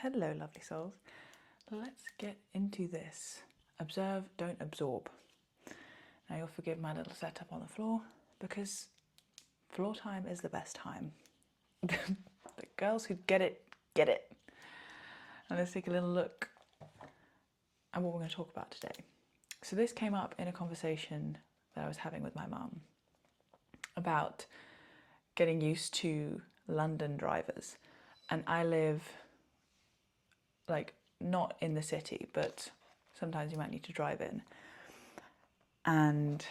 Hello, lovely souls. Let's get into this. Observe, don't absorb. Now you'll forgive my little setup on the floor because floor time is the best time. The girls who get it, get it. And let's take a little look at what we're going to talk about today. So this came up in a conversation that I was having with my mum about getting used to London drivers. And I live like not in the city, but sometimes you might need to drive in. And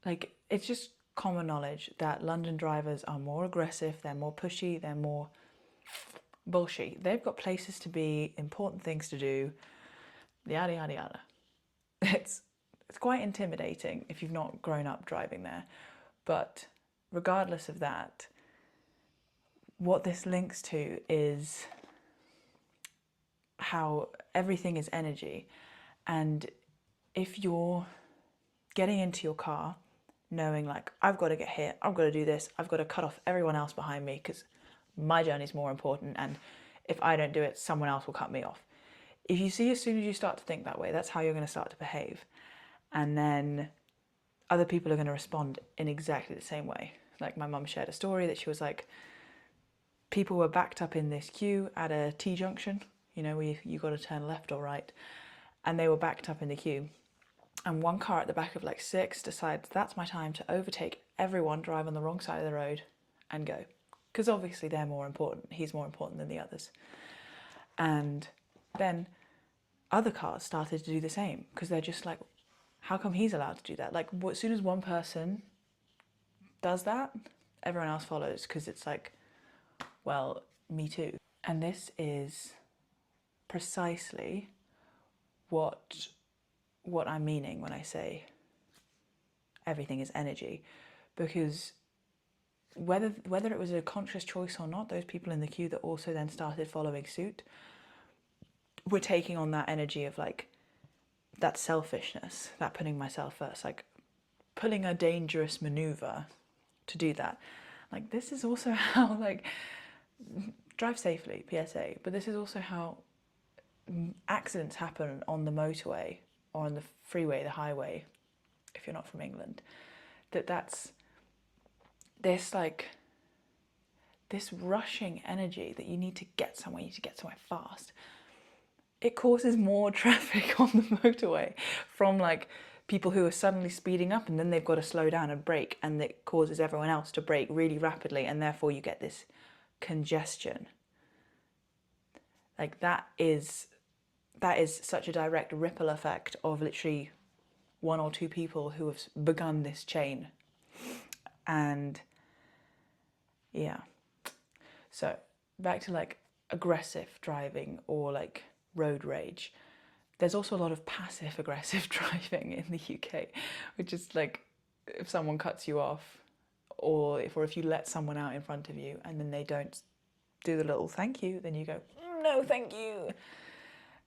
like it's just common knowledge that London drivers are more aggressive, they're more pushy, they're more bullshit. They've got places to be, important things to do, yada yada yada. It's quite intimidating if you've not grown up driving there. But regardless of that, what this links to is how everything is energy. And if you're getting into your car knowing like, I've got to get here, I've got to do this, I've got to cut off everyone else behind me because my journey is more important, and if I don't do it, someone else will cut me off. If you see, as soon as you start to think that way, that's how you're going to start to behave. And then other people are going to respond in exactly the same way. Like my mum shared a story that she was like, people were backed up in this queue at a T-junction, you know, where you got to turn left or right, and they were backed up in the queue. And one car at the back of like 6 decides that's my time to overtake everyone, drive on the wrong side of the road and go. Because obviously they're more important. He's more important than the others. And then other cars started to do the same because they're just like, how come he's allowed to do that? Like as soon as one person does that, everyone else follows because it's like, well, me too. And this is precisely what I'm meaning when I say everything is energy, because whether it was a conscious choice or not, those people in the queue that also then started following suit were taking on that energy of like that selfishness, that putting myself first, like pulling a dangerous maneuver to do that. Like this is also how like drive safely, PSA, but this is also how accidents happen on the motorway or on the freeway, the highway, if you're not from England. That's this like this rushing energy that you need to get somewhere, you need to get somewhere fast. It causes more traffic on the motorway from like people who are suddenly speeding up and then they've got to slow down and brake, and it causes everyone else to brake really rapidly, and therefore you get this congestion. Like that is such a direct ripple effect of literally one or two people who have begun this chain. And yeah, so back to like aggressive driving or like road rage. There's also a lot of passive aggressive driving in the UK, which is like if someone cuts you off, or if you let someone out in front of you and then they don't do the little thank you, then you go, no thank you.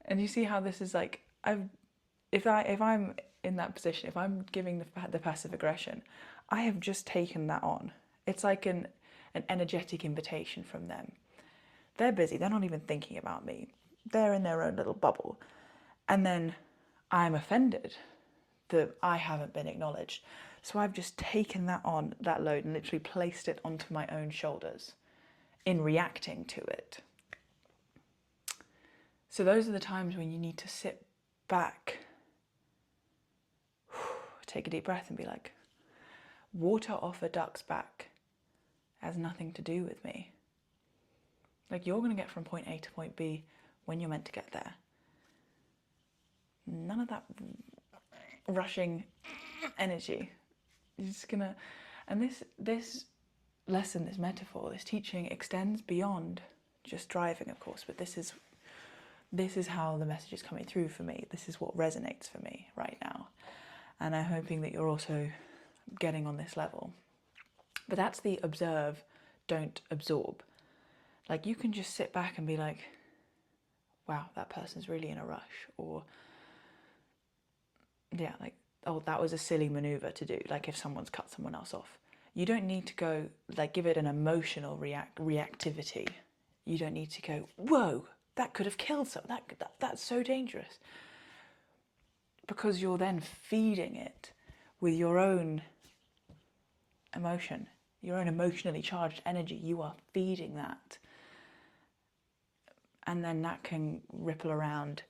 And you see how this is like, if I'm in that position, if I'm giving the passive aggression, I have just taken that on. It's like an energetic invitation from them. They're busy, they're not even thinking about me. They're in their own little bubble. And then I'm offended that I haven't been acknowledged. So I've just taken that on, that load, and literally placed it onto my own shoulders in reacting to it. So those are the times when you need to sit back, take a deep breath and be like, water off a duck's back has nothing to do with me. Like you're going to get from point A to point B when you're meant to get there. None of that rushing energy. You're just gonna, and this lesson, this metaphor, this teaching extends beyond just driving, of course, but this is how the message is coming through for me. This is what resonates for me right now. And I'm hoping that you're also getting on this level. But that's the observe, don't absorb. Like you can just sit back and be like, wow, that person's really in a rush. Or yeah, like, oh, that was a silly maneuver to do. Like if someone's cut someone else off. You don't need to go, like give it an emotional reactivity. You don't need to go, whoa, that could have killed someone. That's so dangerous. Because you're then feeding it with your own emotion, your own emotionally charged energy. You are feeding that. And then that can ripple around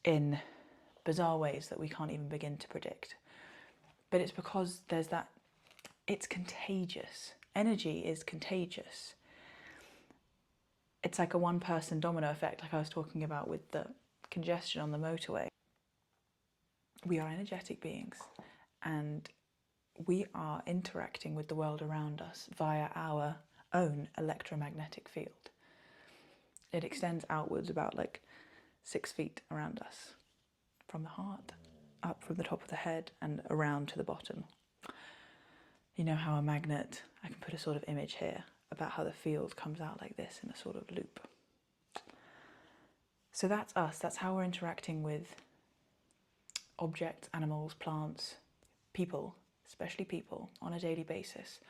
in bizarre ways that we can't even begin to predict. But it's because there's that, it's contagious. Energy is contagious. It's like a one-person domino effect, like I was talking about with the congestion on the motorway. We are energetic beings, and we are interacting with the world around us via our own electromagnetic field. It extends outwards about like 6 feet around us, from the heart, up from the top of the head and around to the bottom. You know how a magnet, I can put a sort of image here about how the field comes out like this in a sort of loop. So that's us, that's how we're interacting with objects, animals, plants, people, especially people, on a daily basis.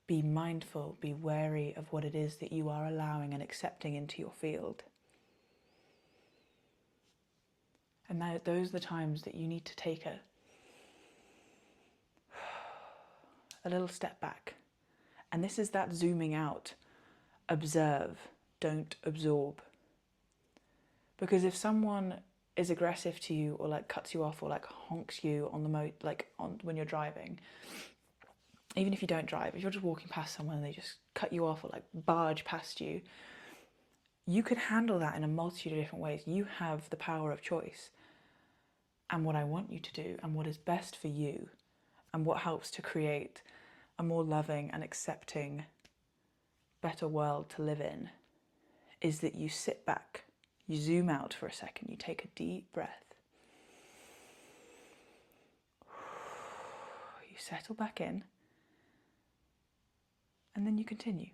Be mindful, be wary of what it is that you are allowing and accepting into your field. And those are the times that you need to take a little step back. And this is that zooming out. Observe, don't absorb. Because if someone is aggressive to you, or like cuts you off, or like honks you on when you're driving, even if you don't drive, if you're just walking past someone and they just cut you off or like barge past you, you could handle that in a multitude of different ways. You have the power of choice. And what I want you to do, and what is best for you, and what helps to create a more loving and accepting, better world to live in, is that you sit back, you zoom out for a second, you take a deep breath, you settle back in, and then you continue.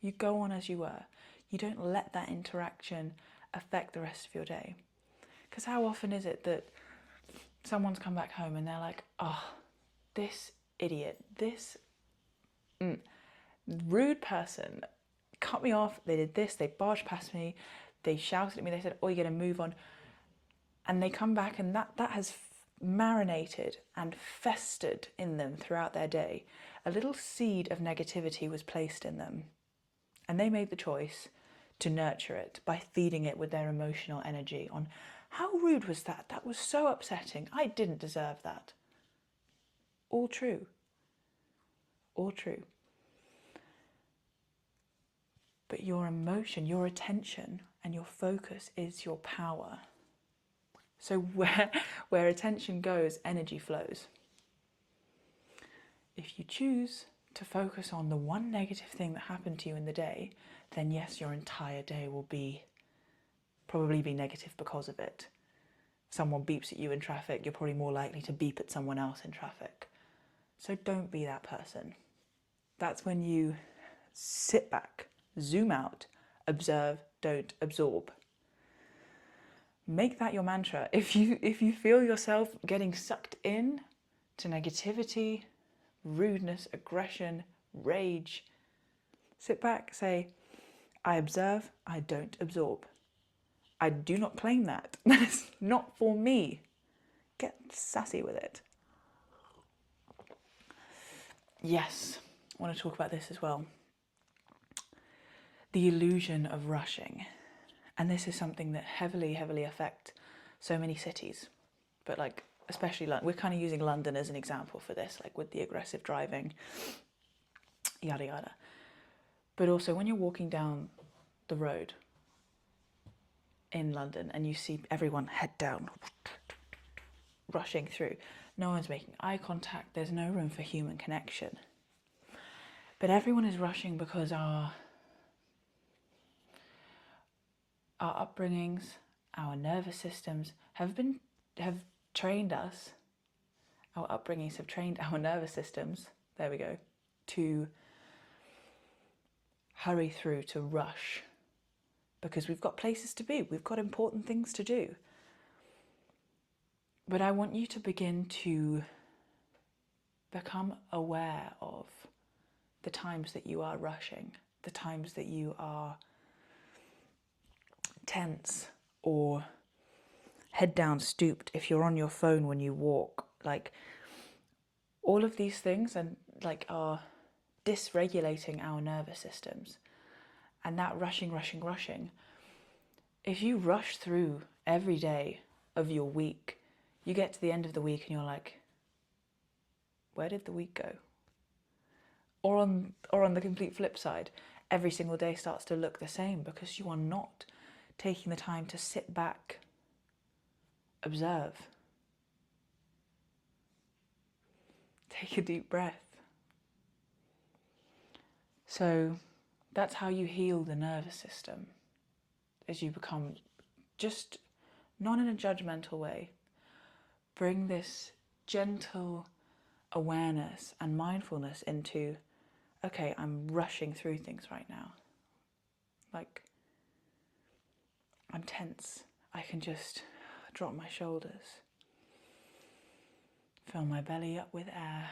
You go on as you were. You don't let that interaction affect the rest of your day. Because how often is it that someone's come back home and they're like, oh, this idiot, this rude person cut me off, they did this, they barged past me, they shouted at me, they said, oh, you're going to move on. And they come back and that has marinated and festered in them throughout their day. A little seed of negativity was placed in them. And they made the choice to nurture it by feeding it with their emotional energy on, how rude was that? That was so upsetting. I didn't deserve that. All true. All true. But your emotion, your attention, and your focus is your power. So where attention goes, energy flows. If you choose to focus on the one negative thing that happened to you in the day, then yes, your entire day will probably be negative because of it. Someone beeps at you in traffic, you're probably more likely to beep at someone else in traffic. So don't be that person. That's when you sit back, zoom out, observe, don't absorb. Make that your mantra. If you feel yourself getting sucked in to negativity, rudeness, aggression, rage, sit back, say, I observe, I don't absorb. I do not claim that. That's not for me. Get sassy with it. Yes, I want to talk about this as well. The illusion of rushing. And this is something that heavily affects so many cities. But like, especially London. We're kind of using London as an example for this, like with the aggressive driving, yada yada. But also when you're walking down the road in London and you see everyone head down, rushing through, no one's making eye contact, there's no room for human connection. But everyone is rushing because our upbringings, our nervous systems have trained us, our upbringings have trained our nervous systems, there we go, to hurry through, to rush, because we've got places to be, we've got important things to do. But I want you to begin to become aware of the times that you are rushing, the times that you are tense or head down stooped, if you're on your phone when you walk, like all of these things and like are dysregulating our nervous systems. And that rushing, if you rush through every day of your week, you get to the end of the week and you're like, where did the week go? Or on the complete flip side, every single day starts to look the same because you are not taking the time to sit back, observe, take a deep breath. So that's how you heal the nervous system, as you become just not in a judgmental way. Bring this gentle awareness and mindfulness into, okay, I'm rushing through things right now. Like, I'm tense. I can just drop my shoulders, fill my belly up with air.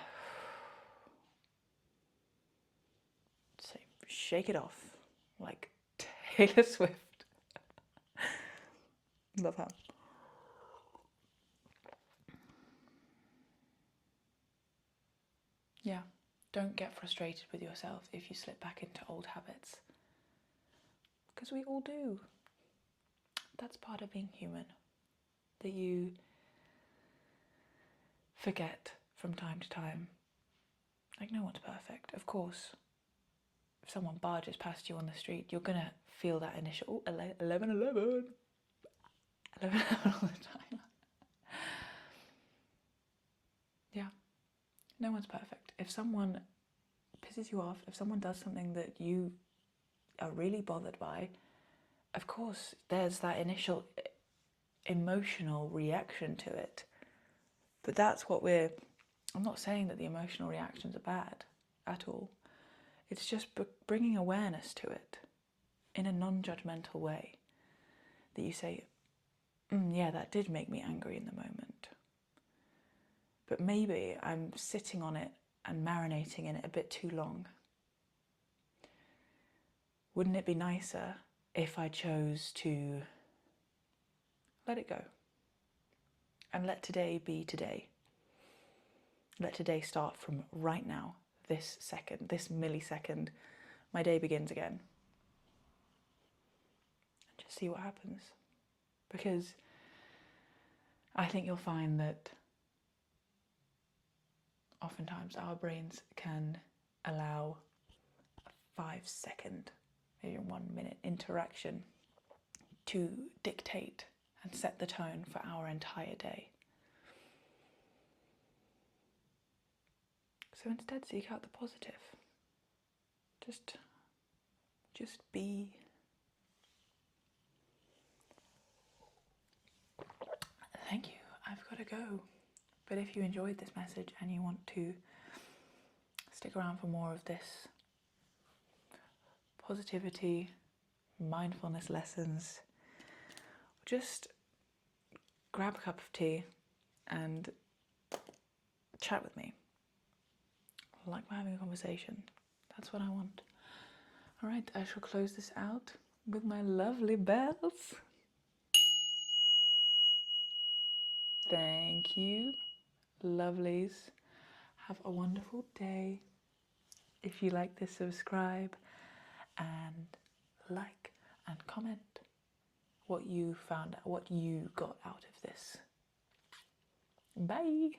So shake it off like Taylor Swift. Love her. Yeah, don't get frustrated with yourself if you slip back into old habits. Because we all do. That's part of being human. That you forget from time to time. Like, no one's perfect. Of course, if someone barges past you on the street, you're going to feel that initial, 11 all the time. Yeah, no one's perfect. If someone pisses you off, if someone does something that you are really bothered by, of course, there's that initial emotional reaction to it. But that's what I'm not saying that the emotional reactions are bad at all. It's just bringing awareness to it in a non-judgmental way. That you say, yeah, that did make me angry in the moment. But maybe I'm sitting on it and marinating in it a bit too long. Wouldn't it be nicer if I chose to let it go and let today be today? Let today start from right now, this second, this millisecond. My day begins again. And just see what happens. Because I think you'll find that oftentimes our brains can allow a 5-second, maybe 1 minute interaction to dictate and set the tone for our entire day. So instead, seek out the positive. Just be. Thank you. I've got to go. But if you enjoyed this message and you want to stick around for more of this positivity, mindfulness lessons, just grab a cup of tea and chat with me. Like we're having a conversation. That's what I want. All right, I shall close this out with my lovely bells. Thank you, lovelies. Have a wonderful day. If you like this, subscribe and like and comment what you found out, what you got out of this. Bye.